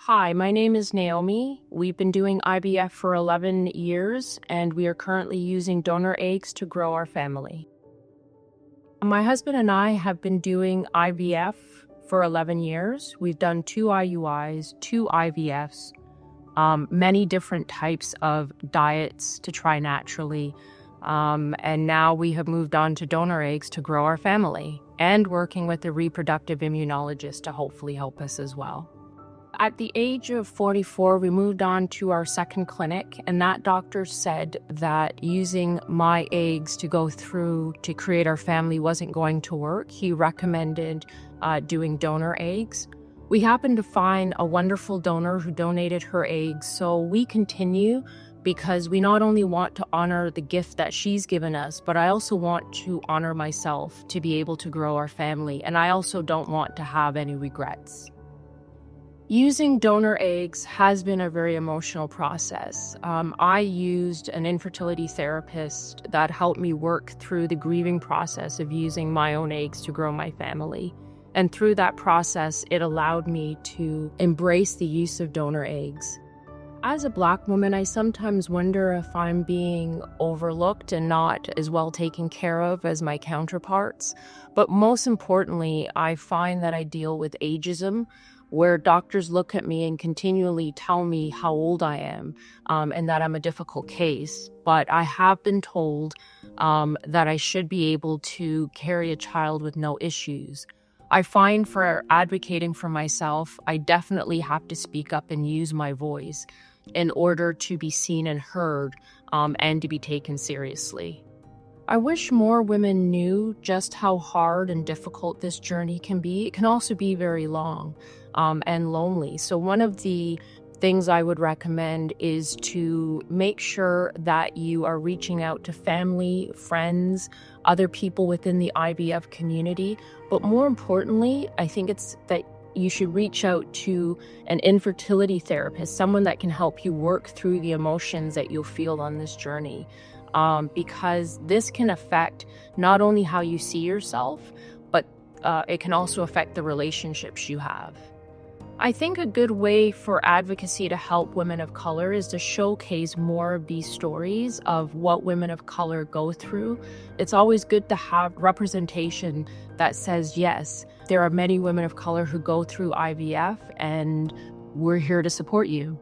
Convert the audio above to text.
Hi, my name is Naomi. We've been doing IVF for 11 years, and we are currently using donor eggs to grow our family. My husband and I have been doing IVF for 11 years. We've done 2 IUIs, 2 IVFs, many different types of diets to try naturally. And now we have moved on to donor eggs to grow our family and working with a reproductive immunologist to hopefully help us as well. At the age of 44, we moved on to our second clinic, and that doctor said that using my eggs to go through to create our family wasn't going to work. He recommended doing donor eggs. We happened to find a wonderful donor who donated her eggs, so we continue because we not only want to honor the gift that she's given us, but I also want to honor myself to be able to grow our family, and I also don't want to have any regrets. Using donor eggs has been a very emotional process. I used an infertility therapist that helped me work through the grieving process of using my own eggs to grow my family. And through that process, it allowed me to embrace the use of donor eggs. As a Black woman, I sometimes wonder if I'm being overlooked and not as well taken care of as my counterparts. But most importantly, I find that I deal with ageism, where doctors look at me and continually tell me how old I am, and that I'm a difficult case. But I have been told that I should be able to carry a child with no issues. I find for advocating for myself, I definitely have to speak up and use my voice in order to be seen and heard, and to be taken seriously. I wish more women knew just how hard and difficult this journey can be. It can also be very long and lonely. So one of the things I would recommend is to make sure that you are reaching out to family, friends, other people within the IVF community. But more importantly, I think it's that you should reach out to an infertility therapist, someone that can help you work through the emotions that you'll feel on this journey. Because this can affect not only how you see yourself, but it can also affect the relationships you have. I think a good way for advocacy to help women of color is to showcase more of these stories of what women of color go through. It's always good to have representation that says, yes, there are many women of color who go through IVF, and we're here to support you.